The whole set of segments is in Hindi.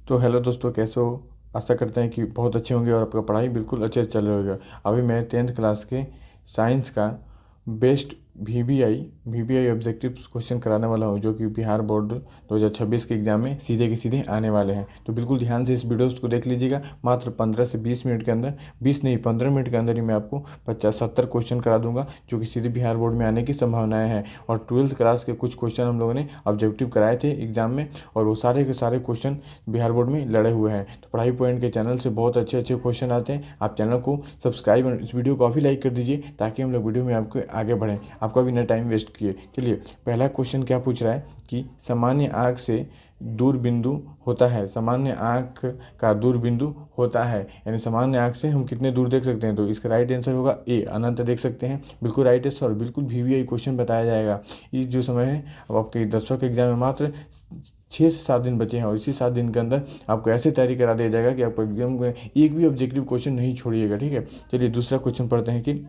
तो हेलो दोस्तों, कैसे हो? आशा करते हैं कि बहुत अच्छे होंगे और आपका पढ़ाई बिल्कुल अच्छे से चल रहा होगा। अभी मैं 10th क्लास के साइंस का बेस्ट वीबीआई ऑब्जेक्टिव्स क्वेश्चन कराने वाला हूं, जो कि बिहार बोर्ड 2026 के एग्ज़ाम में सीधे के सीधे आने वाले हैं। तो बिल्कुल ध्यान से इस वीडियोस को देख लीजिएगा। मात्र 15 से 20 मिनट के अंदर, 20 नहीं 15 मिनट के अंदर ही मैं आपको 50-70 क्वेश्चन करा दूंगा, जो कि सीधे बिहार बोर्ड में आने की संभावनाएं हैं। और 12th क्लास के कुछ क्वेश्चन हम लोगों ने ऑब्जेक्टिव कराए थे एग्जाम में, और वो सारे के सारे क्वेश्चन बिहार बोर्ड में लड़े हुए हैं। तो पढ़ाई पॉइंट के चैनल से बहुत अच्छे अच्छे क्वेश्चन आते हैं। आप चैनल को सब्सक्राइब और इस वीडियो को अभी लाइक कर दीजिए, ताकि हम लोग वीडियो में आपको आगे बढ़ें, आपका भी ना टाइम वेस्ट किए। चलिए, पहला क्वेश्चन क्या पूछ रहा है कि सामान्य आँख से दूर बिंदु होता है। सामान्य आँख का दूर बिंदु होता है, यानी सामान्य आँख से हम कितने दूर देख सकते हैं। तो इसका राइट आंसर होगा ए, अनंत देख सकते हैं। बिल्कुल राइट आंसर, और बिल्कुल वीवीआई क्वेश्चन बताया जाएगा। इस जो समय है, अब आपके 10वीं के एग्जाम में मात्र 6 से 7 दिन बचे हैं, और इसी 7 दिन के अंदर आपको ऐसे तैयारी करा दिया जाएगा कि आपको एग्जाम में एक भी ऑब्जेक्टिव क्वेश्चन नहीं छोड़िएगा। ठीक है, चलिए दूसरा क्वेश्चन पढ़ते हैं कि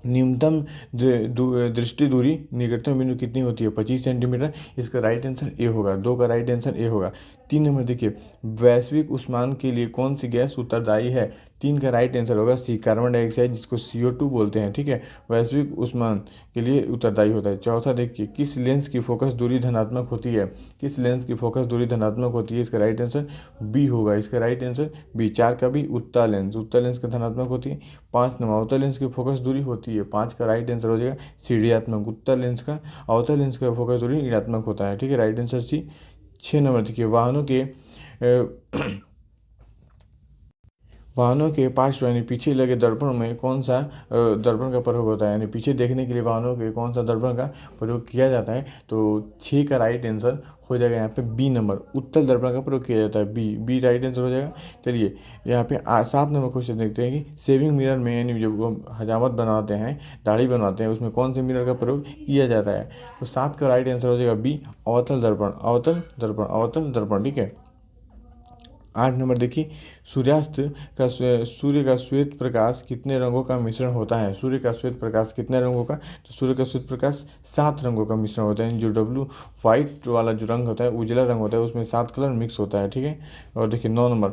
न्यूनतम दृष्टि दूरी निकटतम बिंदु कितनी होती है? 25 सेंटीमीटर। इसका राइट आंसर ए होगा। 2 का राइट आंसर ए होगा। 3 नंबर देखिए, वैश्विक उष्मांक के लिए कौन सी गैस उत्तरदायी है? 3 का राइट आंसर होगा सी, कार्बन डाइऑक्साइड, जिसको CO2 बोलते हैं। ठीक है, वैश्विक उष्मांक के लिए उत्तरदायी होता है। चौथा देखिए, किस लेंस की फोकस दूरी धनात्मक होती है? किस लेंस की फोकस दूरी धनात्मक होती है? इसका राइट आंसर बी होगा। इसका राइट आंसर बी। 4 का भी, उत्तल लेंस, उत्तल लेंस का धनात्मक होती है। 5 नंबर, अवतल लेंस की फोकस दूरी होती है। 5 का राइट आंसर हो जाएगा सी, ऋणात्मक। उत्तल लेंस का, अवतल लेंस का फोकस दूरी ऋणात्मक होता है। ठीक है, राइट आंसर सी। 6 नंबर देखिए, वाहनों के पार्श्व यानी पीछे लगे दर्पण में कौन सा दर्पण का प्रयोग होता है? यानी पीछे देखने के लिए वाहनों के कौन सा दर्पण का प्रयोग किया जाता है? तो 6 का राइट आंसर हो जाएगा यहाँ पे बी नंबर, उत्तल दर्पण का प्रयोग किया जाता है। बी राइट आंसर हो जाएगा। चलिए, यहाँ पे 7 नंबर क्वेश्चन देखते हैं कि शेविंग मिरर में, यानी जब वो हजामत बनाते हैं, दाढ़ी बनवाते हैं, उसमें कौन से मिरर का प्रयोग किया जाता है? तो 7 का राइट आंसर हो जाएगा बी, अवतल दर्पण, अवतल दर्पण, अवतल दर्पण। ठीक है, 8 नंबर देखिए, सूर्य का श्वेत प्रकाश कितने रंगों का मिश्रण होता है? सूर्य का श्वेत प्रकाश कितने रंगों का? तो सूर्य का श्वेत प्रकाश 7 रंगों का मिश्रण होता है। जो वाइट वाला जो रंग होता है, उजला रंग होता है, उसमें 7 कलर मिक्स होता है। ठीक है, और देखिए 9 नंबर,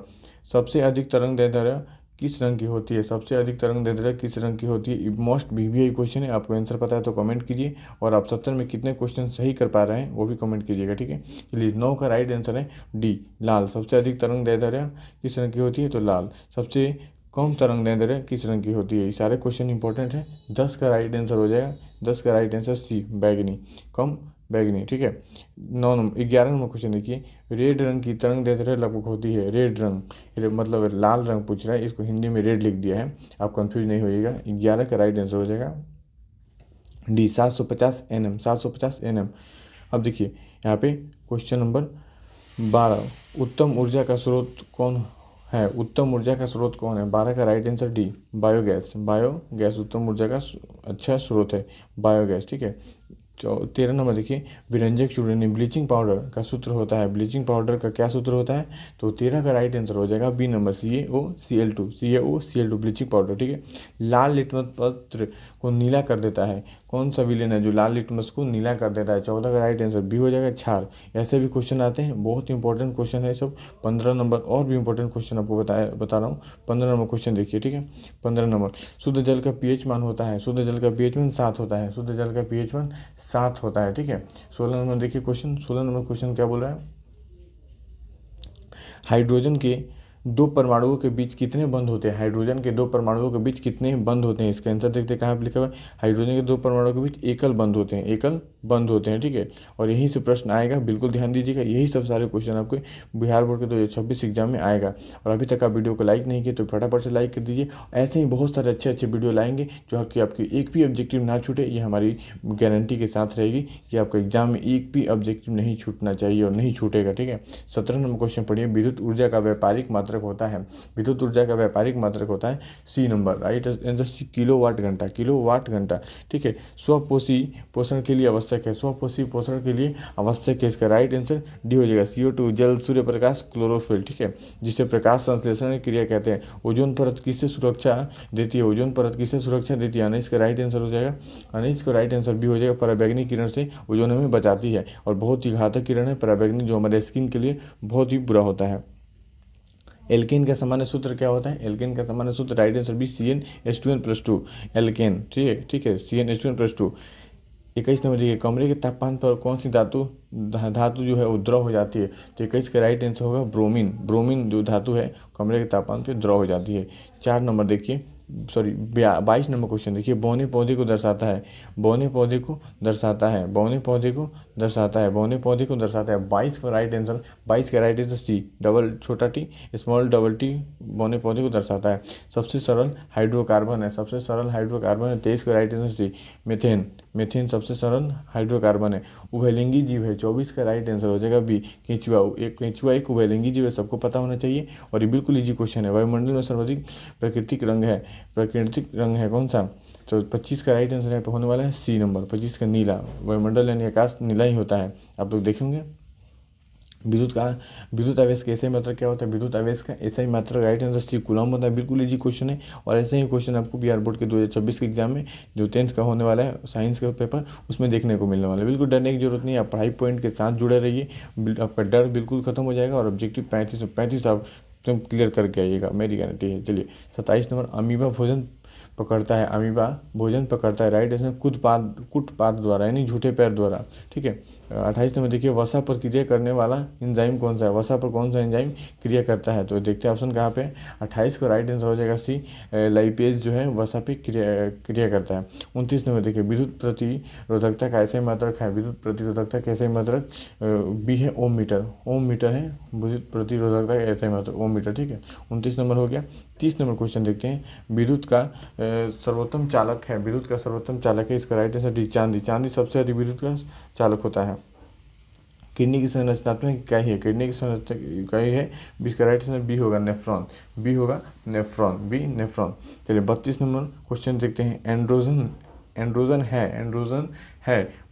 सबसे अधिक तरंग दैर्ध्य किस रंग की होती है? सबसे अधिक तरंग दैर्ध्य किस रंग की होती है? मोस्ट वीवीआई क्वेश्चन है। आपको आंसर पता है तो कमेंट कीजिए, और आप 70 में कितने क्वेश्चन सही कर पा रहे हैं वो भी कमेंट कीजिएगा। ठीक है, चलिए 9 का राइट आंसर है डी, लाल। सबसे अधिक तरंग दैर्ध्य किस रंग की होती है? तो लाल। सबसे कम तरंग दैर्ध्य किस रंग की होती है? ये सारे क्वेश्चन इंपॉर्टेंट हैं। 10 का राइट आंसर हो जाएगा, 10 का राइट आंसर सी, बैगनी, कम बैगनी। ठीक है, 11 नंबर क्वेश्चन देखिए, रेड रंग की तरंग दैर्ध्य लगभग होती है। रेड रंग, मतलब लाल रंग पूछ रहा है, इसको हिंदी में रेड लिख दिया है, आप कंफ्यूज नहीं होइएगा। 11 का राइट आंसर हो जाएगा डी, 750 nm, 750 nm। अब देखिए यहाँ पे क्वेश्चन नंबर 12, उत्तम ऊर्जा का स्रोत कौन है? उत्तम ऊर्जा का स्रोत कौन है? 12 का right answer D, biogas. Biogas उत्तम ऊर्जा का अच्छा स्रोत है, बायोगैस। ठीक है, 13 नंबर देखिए, विरंजक चूर्ण ब्लीचिंग पाउडर का सूत्र होता है। ब्लीचिंग पाउडर का क्या सूत्र होता है? तो 13 का राइट आंसर हो जाएगा B number, CaOCl2 bleaching powder. ठीक है, लाल लिटमस पत्र को नीला कर देता है। कौन सा विलेन है जो लाल लिटमस को नीला कर देता है? 14 का राइट आंसर बी हो जाएगा, क्षार। ऐसे भी क्वेश्चन आते हैं, बहुत इंपॉर्टेंट क्वेश्चन है सब। 15 नंबर और भी इंपॉर्टेंट क्वेश्चन आपको बता रहा हूँ। 15 नंबर क्वेश्चन देखिए। ठीक है, 15 नंबर, शुद्ध जल का पीएच मान होता है? शुद्ध जल का पीएच मान 7 होता है। शुद्ध जल का पीएच मान 7 होता है। ठीक है, 16 नंबर देखिए क्वेश्चन। 16 नंबर क्वेश्चन क्या बोल रहा है? हाइड्रोजन के 2 परमाणुओं के बीच कितने बंध होते हैं? हाइड्रोजन के 2 परमाणुओं के बीच कितने बंध होते हैं? इसका आंसर देखते हैं, कहाँ पर लिखा हुआ है? हाइड्रोजन के 2 परमाणुओं के बीच एकल बंध होते हैं, एकल बंद होते हैं। ठीक है, और यहीं से प्रश्न आएगा, बिल्कुल ध्यान दीजिएगा। यही सब सारे क्वेश्चन आपके बिहार बोर्ड के 2026 एग्जाम में आएगा। और अभी तक आप वीडियो को लाइक नहीं किए तो फटाफट से लाइक कर दीजिए। ऐसे ही बहुत सारे अच्छे अच्छे वीडियो लाएंगे, जो आपकी एक भी ऑब्जेक्टिव ना छूटे, ये हमारी गारंटी के साथ रहेगी कि आपको एग्जाम में एक भी ऑब्जेक्टिव नहीं छूटना चाहिए, और नहीं छूटेगा। ठीक है, 17 नंबर क्वेश्चन पढ़िए, विद्युत ऊर्जा का व्यापारिक मात्रा मात्रक होता है? विद्युत ऊर्जा का व्यापारिक मात्रक होता है C number, right answer C, kilowatt घंटा, किलोवाट घंटा। ठीक है, स्वपोषी पोषण के लिए आवश्यक है, स्वपोषी पोषण के लिए आवश्यक है, इसका राइट आंसर डी हो जाएगा, CO2, जल, सूर्य प्रकाश, क्लोरोफिल। ठीक है, जिसे प्रकाश संश्लेषण क्रिया कहते हैं। ओजोन परत किससे सुरक्षा देती है? ओजोन परत किससे सुरक्षा देती है? इसका राइट आंसर हो जाएगा, इसका राइट आंसर भी हो जाएगा, पराबैंगनी किरण से ओजोन हमें बचाती है और बहुत ही घातक किरण है पराबैंगनी, जो हमारे स्किन के लिए बहुत ही बुरा होता है। एल्केन का सामान्य सूत्र क्या होता है? एल्केन का सामान्य सूत्र राइट आंसर भी CnH2n+2 एल्केन। ठीक है CnH2n+2। 21 नंबर देखिए, कमरे के तापमान पर कौन सी धातु जो है वो द्रव हो जाती है? तो 21 का राइट आंसर होगा ब्रोमीन। ब्रोमीन जो धातु है कमरे के तापमान पर द्रव हो जाती है। 4 नंबर देखिए, 22 नंबर क्वेश्चन देखिए, बौने पौधे को दर्शाता है, बौने पौधे को दर्शाता है, बौने पौधे को दर्शाता है, बौने पौधे को दर्शाता है। 22 का राइट आंसर, 22 का राइट आंसर सी, डबल छोटा टी स्मॉल डबल टी, बौने पौधे को दर्शाता है। सबसे सरल हाइड्रोकार्बन है, सबसे सरल हाइड्रोकार्बन है। 23 का right answer C, methane. Methane सबसे सरल हाइड्रोकार्बन है। उभयलिंगी जीव है, 24 का राइट आंसर हो जाएगा बी, केंचुआ। केंचुआ एक उभयलिंगी जीव है, सबको पता होना चाहिए और ये बिल्कुल इजी क्वेश्चन है। वायुमंडल में सर्वाधिक प्राकृतिक रंग है कौन सा? तो 25 का राइट आंसर है होने वाला है सी नंबर, 25 का नीला। वायुमंडल यानी आकाश नीला ही होता है, आप लोग देखेंगे। विद्युत आवेश का एसआई मात्रक क्या होता है? विद्युत आवेश का एसआई मात्रक राइट आंसर सी, कूलम होता है। बिल्कुल इजी क्वेश्चन है और ऐसे ही क्वेश्चन आपको बिहार बोर्ड के 2026 के एग्जाम में जो 10th का होने वाला है साइंस का पेपर, उसमें देखने को मिलने वाला है। बिल्कुल डरने की जरूरत नहीं है, आप पढ़ाई पॉइंट के साथ जुड़े रहिए, आपका डर बिल्कुल खत्म हो जाएगा और ऑब्जेक्टिव 35 आप तुम क्लियर करके आइएगा, मेरी गारंटी है। चलिए 27 नंबर, अमीबा भोजन पकड़ता है, अमीबा भोजन पकड़ता है, राइट आंसर कुटपाद द्वारा यानी झूठे पैर द्वारा। ठीक है, 28 नंबर देखिए, वसा पर क्रिया करने वाला एंजाइम कौन सा है? वसा पर कौन सा एंजाइम क्रिया करता है? तो देखते हैं ऑप्शन कहाँ पे है। 28 का राइट आंसर हो जाएगा सी, लाइपेज जो है वसा पे क्रिया करता है। 29 नंबर देखिए, विद्युत प्रतिरोधकता का ऐसा ही मात्रक है, विद्युत प्रतिरोधकता कैसे मात्रक बी है ओम मीटर, ओम मीटर है विद्युत प्रतिरोधकता का ऐसा ही मात्रक ओम मीटर। ठीक है, 29 नंबर हो गया। 30 नंबर क्वेश्चन देखते हैं, विद्युत का सर्वोत्तम चालक है, विद्युत का सर्वोत्तम चालक है, इसका राइट आंसर डी, चांदी। चांदी सबसे अधिक विद्युत का चालक होता है। किडनी की संरचनात्मक इकाई है, किडनी की संरचनात्मक इकाई है, इसका राइट आंसर बी होगा नेफ्रॉन, बी होगा नेफ्रॉन, बी नेफ्रॉन। चलिए 32 नंबर क्वेश्चन देखते हैं, एंड्रोजन है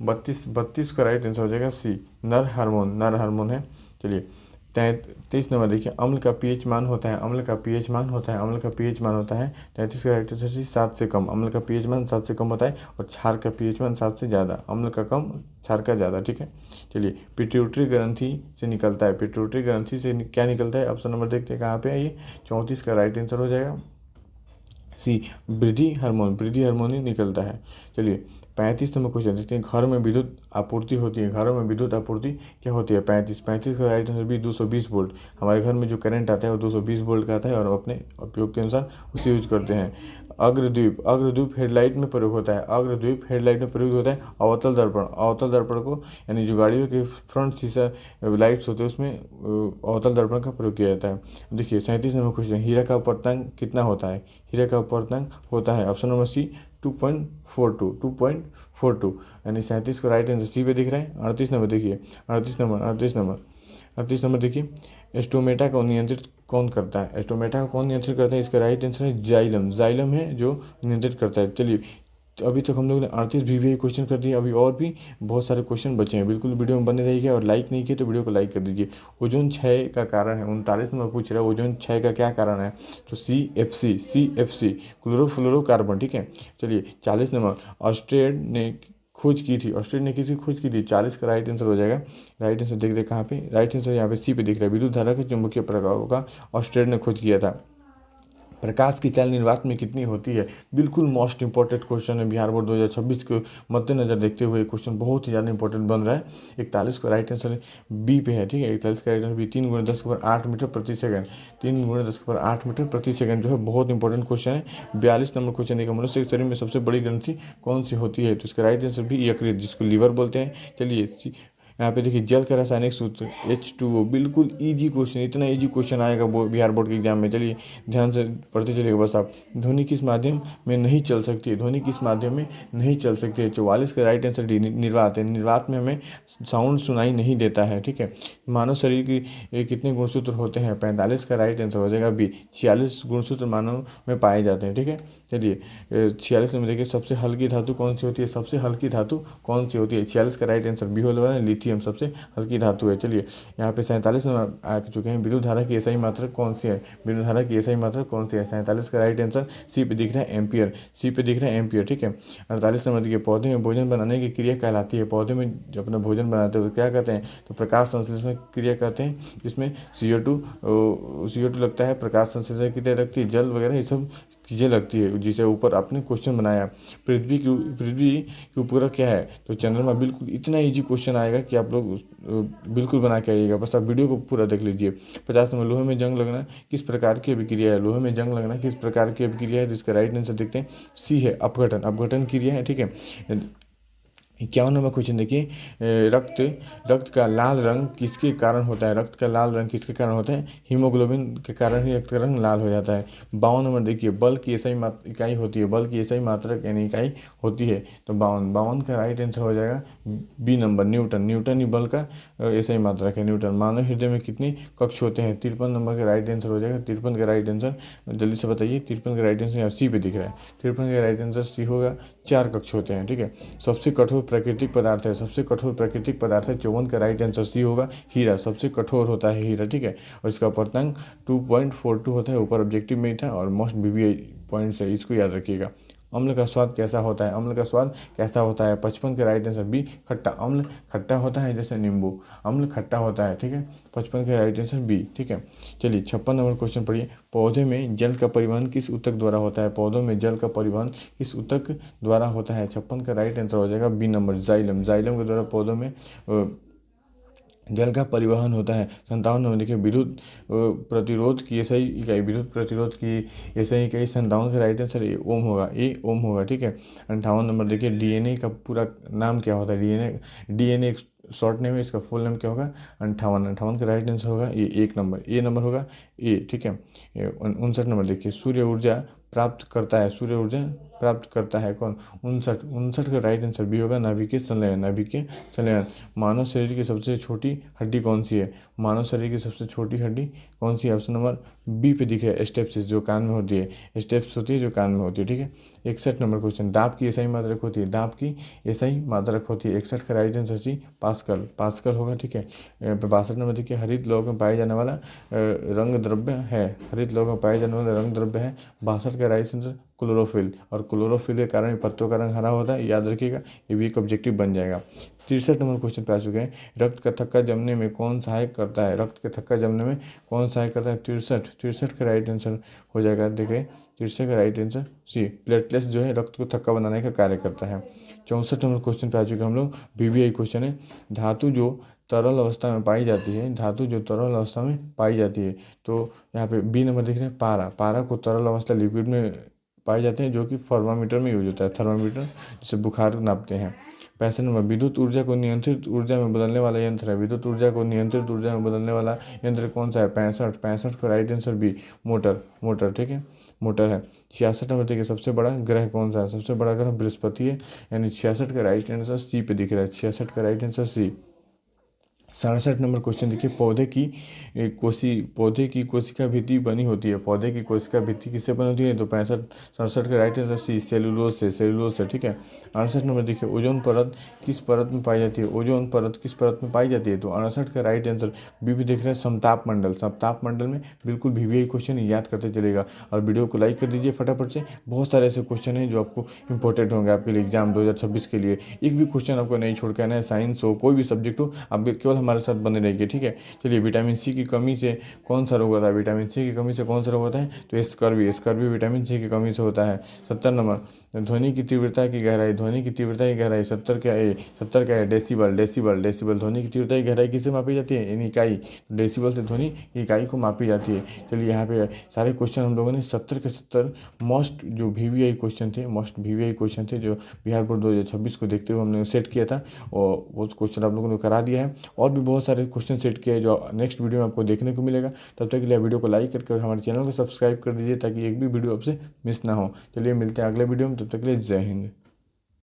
32 का राइट आंसर हो जाएगा सी, नर हार्मोन है। चलिए 33 नंबर देखिए, अम्ल का पीएच मान होता है, अम्ल का पीएच मान होता है 33 का राइट आंसर सी, 7 से कम, अम्ल का पीएच मान 7 से कम होता है और क्षार का पीएच मान 7 से ज़्यादा, अम्ल का कम क्षार का ज़्यादा। ठीक है, चलिए पिट्यूटरी ग्रंथि से निकलता है, पिट्यूटरी ग्रंथि से क्या निकलता है? ऑप्शन नंबर देखते हैं कहाँ पे है ये, 34 का राइट आंसर हो जाएगा सी, वृद्धि हार्मोन ही निकलता है। चलिए 35 नंबर क्वेश्चन देखते हैं, घर में विद्युत आपूर्ति होती है, घरों में विद्युत आपूर्ति क्या होती है? 35 का राइट आंसर भी 220 वोल्ट। हमारे घर में जो करंट आता है वो 220 वोल्ट का आता है और अपने उपयोग के अनुसार उसे यूज करते हैं। अग्रद्वीप हेडलाइट में प्रयोग होता है, अग्रद्वीप हेडलाइट में प्रयोग होता है। अवतल दर्पण को यानी जो गाड़ियों के फ्रंट शीशा लाइट्स होते हैं उसमें अवतल दर्पण का प्रयोग किया जाता है। देखिए 37 नंबर क्वेश्चन, हीरा का अपवर्तनांक कितना होता है? हीरा का अपवर्तनांक होता है ऑप्शन नंबर सी 2.42 यानी 37 को राइट आंसर सी पे दिख रहा है। 38 नंबर देखिए, 38 नंबर देखिए, स्टोमेटा को नियंत्रित कौन करता है? स्टोमेटा को कौन नियंत्रित करता है? इसका राइट आंसर है जाइलम है जो नियंत्रित करता है। चलिए तो अभी तक हम लोग ने 38 VVI क्वेश्चन कर दिए, अभी और भी बहुत सारे क्वेश्चन बचे हैं, बिल्कुल वीडियो में बने रहिएगा और लाइक नहीं किए तो वीडियो को लाइक कर दीजिए। ओजोन क्षय का कारण है, 39 नंबर पूछ रहा है ओजोन क्षय का क्या कारण है? तो CFC क्लोरोफ्लोरोकार्बन। ठीक है, चलिए 40 नंबर, ऑस्ट्रेड ने किसी खोज की थी, 40 का राइट आंसर हो जाएगा। राइट आंसर देख रहे कहाँ पे? राइट आंसर यहाँ पे सी पे दिख रहा है, विद्युत धारा के चुंबकीय प्रभावों का ऑस्ट्रेड ने खोज किया था। प्रकाश की चाल निर्वात में कितनी होती है? बिल्कुल मोस्ट इंपॉर्टेंट क्वेश्चन है, बिहार बोर्ड 2026 को मद्देनजर देखते हुए क्वेश्चन बहुत ही ज़्यादा इंपॉर्टेंट बन रहा है। 41 का राइट आंसर बी पे है। ठीक है, 41 का राइट आंसर बी, 3 × 10⁸ मीटर प्रति सेकंड, 3 × 10⁸ मीटर प्रति सेकंड जो है बहुत इंपॉर्टेंट क्वेश्चन है। 42 नंबर क्वेश्चन है, मनुष्य के शरीर में सबसे बड़ी ग्रंथि कौन सी होती है? तो इसका राइट आंसर भी यकृत, जिसको लीवर बोलते हैं। चलिए यहाँ पे देखिए जल का रासायनिक सूत्र H2O, बिल्कुल इजी क्वेश्चन, इतना इजी क्वेश्चन आएगा बिहार बोर्ड के एग्जाम में। चलिए ध्यान से पढ़ते चलिएगा बस आप। ध्वनि किस माध्यम में नहीं चल सकती है, ध्वनि किस माध्यम में नहीं चल सकती है? 44 का राइट आंसर डी, निर्वात है। निर्वात में हमें साउंड सुनाई नहीं देता है, ठीक है। मानव शरीर की कितने गुणसूत्र होते हैं? 45 का राइट आंसर हो जाएगा बी, 46 गुणसूत्र मानव में पाए जाते हैं, ठीक है। चलिए 46 में देखिए सबसे हल्की धातु कौन सी होती है? सबसे हल्की धातु कौन सी होती है? 46 का राइट आंसर बी होने वाला है, लिथियम सबसे हल्की धातु है। चलिए यहाँ पे 47 में आ चुके हैं। विद्युत धारा की एसआई मात्रक कौन सी है? विद्युत धारा की एसआई मात्रक कौन सी है? 47 का राइट आंसर सी पे दिख रहा है एम्पियर, सी पे दिख रहा है एम्पियर, ठीक है। 48 नंबर देखिए पौधे में भोजन बनाने की क्रिया कहलाती है। पौधे में जब अपना भोजन बनाते हैं तो क्या कहते हैं? तो प्रकाश संश्लेषण क्रिया कहते हैं, जिसमें CO2 लगता है। प्रकाश संश्लेषण क्रिया लगती है, जल वगैरह ये सब चीज़ें लगती है। जिसे ऊपर आपने क्वेश्चन बनाया, पृथ्वी की उपग्रह क्या है? तो चंद्रमा। बिल्कुल इतना इजी क्वेश्चन आएगा कि आप लोग बिल्कुल बना के आइएगा, बस आप वीडियो को पूरा देख लीजिए। 50 नंबर लोहे में जंग लगना किस प्रकार की अभिक्रिया है? लोहे में जंग लगना किस प्रकार की अभिक्रिया है? जिसका राइट आंसर देखते हैं सी है, अपघटन, अपघटन क्रिया है, ठीक है। 51 नंबर क्वेश्चन देखिए, रक्त का लाल रंग किसके कारण होता है? रक्त का लाल रंग किसके कारण होता है? हीमोग्लोबिन के कारण ही रक्त का रंग लाल हो जाता है। 52 नंबर देखिए, बल की एसआई इकाई होती है, बल की एसआई मात्रक यानी इकाई होती है। तो 52 का राइट आंसर हो जाएगा बी नंबर, न्यूटन। न्यूटन ही बल का एसआई मात्रक है, न्यूटन। मानव हृदय में कितने कक्ष होते हैं? 53 नंबर का राइट आंसर हो जाएगा। 53 का राइट आंसर जल्दी से बताइए। 53 का राइट आंसर यहाँ सी पे दिख रहा है। 53 का राइट आंसर सी होगा, 4 कक्ष होते हैं, ठीक है। सबसे कठोर प्राकृतिक पदार्थ है, सबसे कठोर प्राकृतिक पदार्थ है। 54 का राइट आंसर सी होगा, हीरा। सबसे कठोर होता है हीरा, ठीक है। और इसका अपर्तांक 2.42 होता है। ऊपर ऑब्जेक्टिव में था और मोस्ट बीबीआई पॉइंट्स है, इसको याद रखिएगा। अम्ल का स्वाद कैसा होता है? अम्ल का स्वाद कैसा होता है? 55 का राइट आंसर बी, खट्टा। अम्ल खट्टा होता है जैसे नींबू, अम्ल खट्टा होता है, ठीक है। 55 का राइट आंसर बी, ठीक है। चलिए 56 नंबर क्वेश्चन पढ़िए, पौधे में जल का परिवहन किस ऊतक द्वारा होता है? पौधों में जल का परिवहन किस ऊतक द्वारा होता है? 56 का राइट आंसर हो जाएगा बी नंबर, जाइलम। जाइलम के द्वारा पौधों में जल का परिवहन होता है। 57 नंबर देखिए, विद्युत प्रतिरोध की एसआई इकाई, विद्युत प्रतिरोध की एसआई इकाई 57 का राइट आंसर ए ओम होगा, ए ओम होगा, ठीक है। 58 नंबर देखिए, डीएनए का पूरा नाम क्या होता है? डीएनए शॉर्ट नेम है, इसका फुल नेम क्या होगा? 58 का राइट आंसर होगा ए, एक नंबर, ए नंबर होगा ए, ठीक है। 59 नंबर देखिए, सूर्य ऊर्जा प्राप्त करता है, सूर्य ऊर्जा प्राप्त करता है कौन? 59 का राइट आंसर बी होगा, नाभिकीय संलयन, नाभिकीय संलयन। मानव शरीर की सबसे छोटी हड्डी कौन सी है? मानव शरीर की सबसे छोटी हड्डी कौन सी है? ऑप्शन नंबर बी पे दिखे, स्टेप्सिस, जो कान में होती है, स्टेप्स होती है जो कान में होती है, ठीक है। 61 नंबर क्वेश्चन, दाब की एसआई मात्रक होती है, दाब की एसआई मात्रक होती है। 61 का right answer C, pascal, pascal होगा, ठीक है। 62 नंबर देखिए, हरित लौह में पाए जाने वाला रंग द्रव्य है, हरित लौह में पाए जाने वाला रंग द्रव्य है। 62 का राइट आंसर क्लोरोफिल, और क्लोरोफिल के कारण पत्तों का रंग हरा होता है, याद रखिएगा, ये भी एक ऑब्जेक्टिव बन जाएगा। 63 नंबर क्वेश्चन पे आ चुके हैं, रक्त का थक्का जमने में कौन सहायक करता है? रक्त के थक्का जमने में कौन सहायक करता है? 63 का राइट आंसर हो जाएगा, देखिए 63 का राइट आंसर सी, प्लेटलेट्स जो है रक्त को थक्का बनाने का कार्य करता है। 64 नंबर क्वेश्चन पे आ चुके हैं हम लोग, बीबीआई क्वेश्चन है, धातु जो तरल अवस्था में पाई जाती है, धातु जो तरल अवस्था में पाई जाती है, तो यहाँ पे बी नंबर दिख रहे हैं, पारा। पारा को तरल अवस्था लिक्विड में पाए जाते हैं, जो कि थर्मामीटर में यूज होता है, थर्मामीटर जिससे बुखार नापते हैं। 65 नंबर, विद्युत ऊर्जा को नियंत्रित ऊर्जा में बदलने वाला यंत्र है, विद्युत ऊर्जा को नियंत्रित ऊर्जा में बदलने वाला यंत्र कौन सा है? 65 का राइट आंसर बी, मोटर, ठीक है, मोटर है। 66 नंबर देखिए, सबसे बड़ा ग्रह कौन सा है? सबसे बड़ा ग्रह बृहस्पति है, यानी 66 का राइट आंसर सी पे दिख रहा है, 66 का right answer C. 67 number question देखिए, पौधे की कोशिका भित्ति बनी होती है, पौधे की कोशिका भित्ति किससे बनी होती है? तो 67 का राइट आंसर सी, सेलुलोज से, ठीक है। 68 नंबर देखिए, ओजोन परत किस परत में पाई जाती है? ओजोन परत किस परत में पाई जाती है? तो 68 का राइट आंसर बी भी देख रहे हैं, समताप मंडल, समताप मंडल में। बिल्कुल बीबीआई क्वेश्चन याद करते चलेगा, और वीडियो को लाइक कर दीजिए फटाफट से। बहुत सारे ऐसे क्वेश्चन हैं जो आपको इंपॉर्टेंट होंगे आपके लिए एग्जाम 2026 के लिए। एक भी क्वेश्चन आपको नहीं छोड़ के आना है, साइंस हो, कोई भी सब्जेक्ट हो, आप केवल हमारे साथ बने रहिए, ठीक है। चलिए, विटामिन सी की कमी से कौन सा रोग होता है? विटामिन सी की कमी से कौन सा रोग होता है? तो स्कर्वी विटामिन सी की कमी से होता है। 70 नंबर, ध्वनि की तीव्रता की गहराई, ध्वनि की तीव्रता की गहराई 70 क्या है? डेसिबल ध्वनि की तीव्रता की गहराई किससे मापी जाती है? इन इकाई, डेसिबल से ध्वनि की इकाई को मापी जाती है। चलिए, यहाँ पे सारे क्वेश्चन हम लोगों ने 70 के 70 मोस्ट जो वीवीआई क्वेश्चन थे, जो बिहार बोर्ड 2026 को देखते हुए हमने सेट किया था, और वो क्वेश्चन आप लोगों ने करा दिया है। और भी बहुत सारे क्वेश्चन सेट किए हैं जो नेक्स्ट वीडियो में आपको देखने को मिलेगा। तब तक के लिए वीडियो को लाइक करके और हमारे चैनल को सब्सक्राइब कर दीजिए ताकि एक भी वीडियो आपसे मिस ना हो। चलिए, मिलते हैं अगले वीडियो में, तब तक के लिए जय हिंद।